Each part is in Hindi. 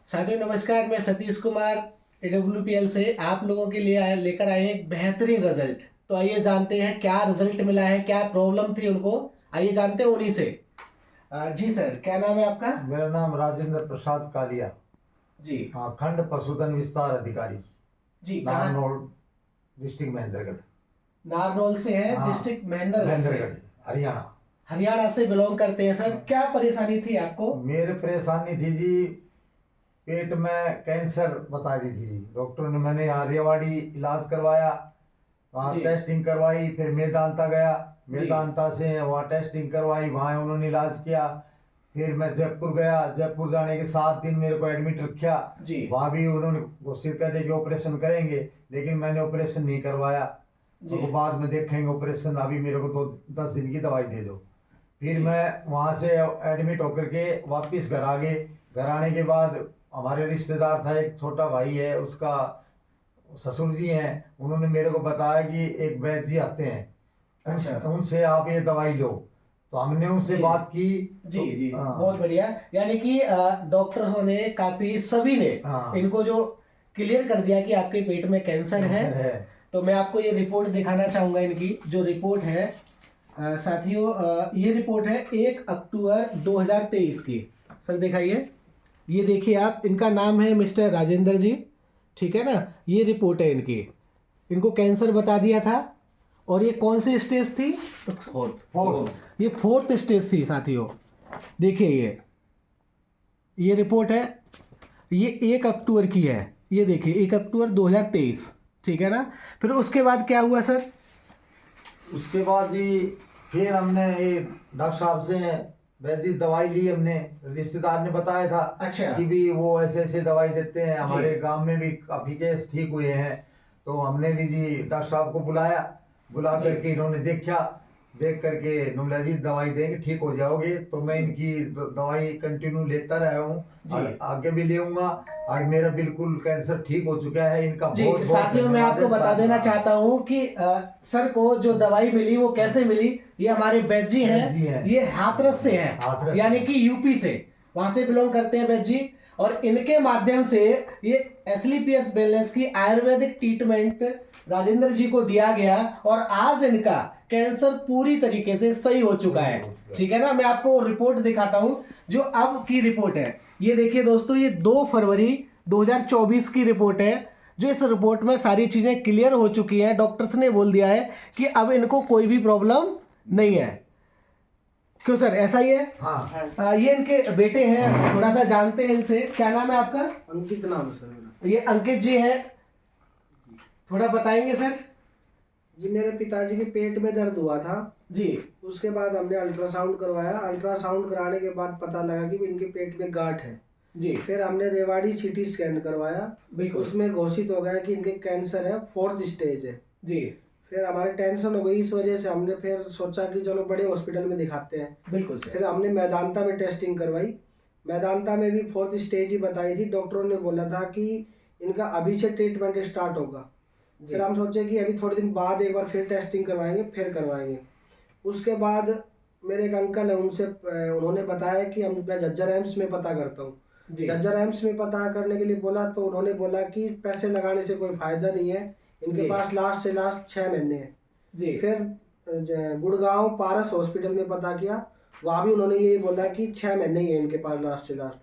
साथियों नमस्कार, मैं सतीश कुमार AWPL से आप लोगों के लिए लेकर आए एक बेहतरीन रिजल्ट। तो आइए जानते हैं क्या रिजल्ट मिला है, क्या प्रॉब्लम थी उनको, आइए जानते हैं उन्हीं से। जी सर, क्या नाम है आपका? मेरा नाम राजेंद्र प्रसाद कालिया जी। हाँ, खंड पशुधन विस्तार अधिकारी जी, नारनौल, डिस्ट्रिक्ट महेंद्रगढ़। नारनौल से है, हाँ, डिस्ट्रिक्ट महेंद्रगढ़ से, हरियाणा। हरियाणा से बिलोंग करते हैं सर। क्या परेशानी थी आपको? मेरे परेशानी थी जी, पेट में कैंसर बता दी थी डॉक्टर ने। मैंने यहाँ रेवाड़ी इलाज करवाया, वहाँ टेस्टिंग करवाई, फिर मेदांता गया, मेदांता से वहाँ टेस्टिंग करवाई, वहाँ उन्होंने इलाज किया। फिर मैं जयपुर गया, जयपुर जाने के 7 दिन मेरे को एडमिट रखा। वहाँ भी उन्होंने घोषित कर दिया कि ऑपरेशन करेंगे, लेकिन मैंने ऑपरेशन नहीं करवाया। तो बाद में देखेंगे ऑपरेशन, अभी मेरे को तो 10 दिन की दवाई दे दो। फिर मैं वहाँ से एडमिट होकर के वापस घर आ गए। घर आने के बाद हमारे रिश्तेदार था, एक छोटा भाई है, उसका ससुर जी हैं, उन्होंने मेरे को बताया कि एक वैद्य जी आते हैं, उनसे आप ये दवाई लो। तो हमने उनसे बात की। जी जी, बहुत बढ़िया। यानी कि डॉक्टरों ने सभी ने इनको जो क्लियर कर दिया कि आपके पेट में कैंसर है। तो मैं आपको ये रिपोर्ट दिखाना चाहूंगा। इनकी जो रिपोर्ट है साथियों, ये रिपोर्ट है 1 अक्टूबर 2023 की। सर दिखाइए, ये देखिए आप, इनका नाम है मिस्टर राजेंद्र जी, ठीक है ना। ये रिपोर्ट है इनकी, इनको कैंसर बता दिया था। और ये कौन सी स्टेज थी? फोर्थ। ये 4th स्टेज थी साथियों। देखिए ये रिपोर्ट है, ये 1 अक्टूबर की है। ये देखिए 1 अक्टूबर 2023, ठीक है ना। फिर उसके बाद क्या हुआ सर? उसके बाद जी फिर हमने डॉक्टर साहब से वैद्य दवाई ली। हमने रिश्तेदार ने बताया था कि भी वो ऐसे ऐसे दवाई देते हैं, हमारे गांव में भी काफी केस ठीक हुए हैं। तो हमने भी जी डॉक्टर साहब को बुला करके इन्होंने देख करके इन्होंने जी दवाई देंगे, ठीक हो जाओगे। तो मैं इनकी दवाई कंटिन्यू लेता रहा हूँ, आगे भी लेऊंगा। आज मेरा बिल्कुल कैंसर ठीक हो चुका है। इनका बहुत साथियों मैं आपको बता देना चाहता हूँ कि सर को जो दवाई मिली वो कैसे मिली। ये हमारे वैद्य जी हैं, ये हाथरस से हैं, यानी कि यूपी से, वहां से बिलोंग करते हैं वैद्य जी। और इनके माध्यम से ये एसलीपीएस वेलनेस की आयुर्वेदिक ट्रीटमेंट राजेंद्र जी को दिया गया और आज इनका कैंसर पूरी तरीके से सही हो चुका है, ठीक है ना। मैं आपको रिपोर्ट दिखाता हूं जो अब की रिपोर्ट है। ये देखिए दोस्तों, ये 2 फरवरी 2024 की रिपोर्ट है। जो इस रिपोर्ट में सारी चीजें क्लियर हो चुकी हैं। डॉक्टर्स ने बोल दिया है कि अब इनको कोई भी प्रॉब्लम नहीं है। क्यों सर, ऐसा ही है? हाँ। ये इनके बेटे हैं, थोड़ा सा जानते हैं इनसे। क्या नाम है आपका? अंकित नाम है सर। ये अंकित जी हैं, थोड़ा बताएंगे सर? जी, मेरे पिताजी के पेट में दर्द हुआ था जी। उसके बाद हमने अल्ट्रासाउंड करवाया। अल्ट्रासाउंड कराने के बाद पता लगा कि इनके पेट में गांठ है जी। फिर हमने रेवाड़ी सिटी स्कैन करवाया, उसमें घोषित हो गया कि इनके कैंसर है, 4th स्टेज है जी। फिर हमारी टेंशन हो गई, इस वजह से हमने फिर सोचा कि चलो बड़े हॉस्पिटल में दिखाते हैं। बिल्कुल सर। फिर हमने मेदांता में टेस्टिंग करवाई, मेदांता में भी 4th स्टेज ही बताई थी। डॉक्टरों ने बोला था कि इनका अभी से ट्रीटमेंट स्टार्ट होगा। फिर हम सोचे कि अभी थोड़े दिन बाद एक बार फिर टेस्टिंग करवाएंगे, फिर करवाएंगे। उसके बाद मेरे एक अंकल है, उन्होंने बताया कि मैं झज्जर एम्स में पता करता हूँ। झज्जर एम्स में पता करने के लिए बोला तो उन्होंने बोला कि पैसे लगाने से कोई फायदा नहीं है, इनके पास लास्ट से लास्ट 6 महीने हैं जी। फिर गुड़गांव पारस हॉस्पिटल में पता किया, वहाँ भी उन्होंने यही बोला कि 6 महीने ही है इनके पास लास्ट से लास्ट।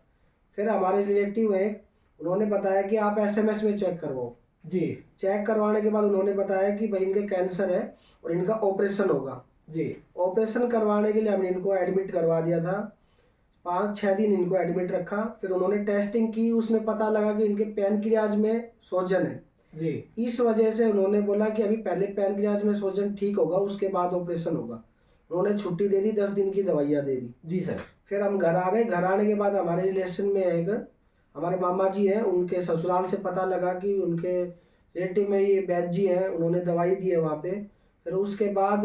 फिर हमारे रिलेटिव हैं, उन्होंने बताया कि आप SMS में चेक करवाओ जी। चेक करवाने के बाद उन्होंने बताया कि भाई इनके कैंसर है और इनका ऑपरेशन होगा जी। ऑपरेशन करवाने के लिए हमने इनको एडमिट करवा दिया था, 5-6 दिन इनको एडमिट रखा। फिर उन्होंने टेस्टिंग की, उसमें पता लगा कि इनके पैनक्रियाज में सोजन है जी। इस वजह से उन्होंने बोला कि अभी पहले पैनक्रियाज में सोजन ठीक होगा, उसके बाद ऑपरेशन होगा। उन्होंने छुट्टी दे दी, 10 दिन की दवाइयाँ दे दी जी सर। फिर हम घर आ गए। घर आने के बाद हमारे रिलेशन में एक हमारे मामा जी हैं, उनके ससुराल से पता लगा कि उनके रिलेटिव में ये वैद्य जी हैं, उन्होंने दवाई दी है वहाँ पे। फिर उसके बाद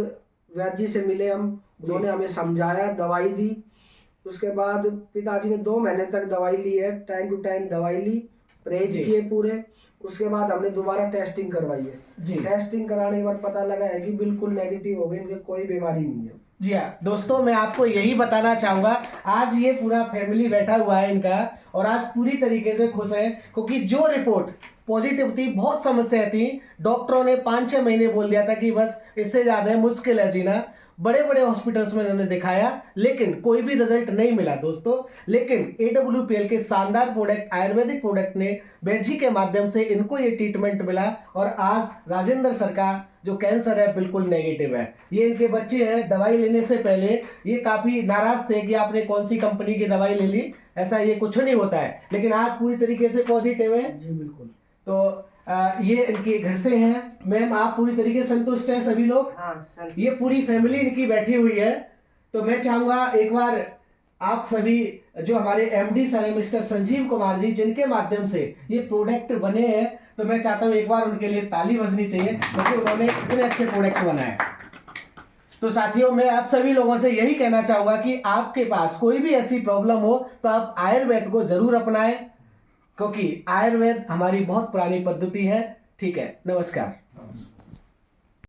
वैद्य जी से मिले हम, उन्होंने हमें समझाया, दवाई दी। उसके बाद पिताजी ने 2 महीने तक दवाई ली है, टाइम टू टाइम दवाई ली, परहेज किए पूरे। उसके बाद हमने दोबारा टेस्टिंग करवाई है जी। टेस्टिंग कराने के बाद पता लगा है कि बिल्कुल नेगेटिव हो गई, इनके कोई बीमारी नहीं है। जी हाँ दोस्तों, मैं आपको यही बताना चाहूँगा, आज ये पूरा फैमिली बैठा हुआ है इनका और आज पूरी तरीके से खुश है, क्योंकि जो रिपोर्ट पॉजिटिव थी, बहुत समस्या थी, डॉक्टरों ने 5-6 महीने बोल दिया था कि बस इससे ज़्यादा मुश्किल है जीना। बड़े बड़े हॉस्पिटल्स में इन्होंने दिखाया, लेकिन कोई भी रिजल्ट नहीं मिला दोस्तों। लेकिन AWPL के शानदार प्रोडक्ट, आयुर्वेदिक प्रोडक्ट ने बैजी के माध्यम से इनको ये ट्रीटमेंट मिला और आज राजेंद्र सर का जो कैंसर है बिल्कुल नेगेटिव है। ये इनके बच्चे हैं, दवाई लेने से पहले ये काफ़ी नाराज थे कि आपने कौन सी कंपनी की दवाई ले ली, ऐसा ये कुछ नहीं होता है, लेकिन आज पूरी तरीके से पॉजिटिव है। जी बिल्कुल। तो ये इनके घर से हैं। मैम, आप पूरी तरीके से संतुष्ट हैं? सभी लोग, हाँ, ये पूरी फैमिली इनकी बैठी हुई है। तो मैं चाहूँगा एक बार आप सभी, जो हमारे MD सर हैं मिस्टर संजीव कुमार जी, जिनके माध्यम से ये प्रोडक्ट बने हैं, तो मैं चाहता हूँ एक बार उनके लिए ताली बजनी चाहिए, क्योंकि उन्होंने इतने अच्छे प्रोडक्ट बनाए। तो साथियों, मैं आप सभी लोगों से यही कहना चाहूँगा कि आपके पास कोई भी ऐसी प्रॉब्लम हो तो आप आयुर्वेद को जरूर अपनाएं, क्योंकि आयुर्वेद हमारी बहुत पुरानी पद्धति है। ठीक है, नमस्कार।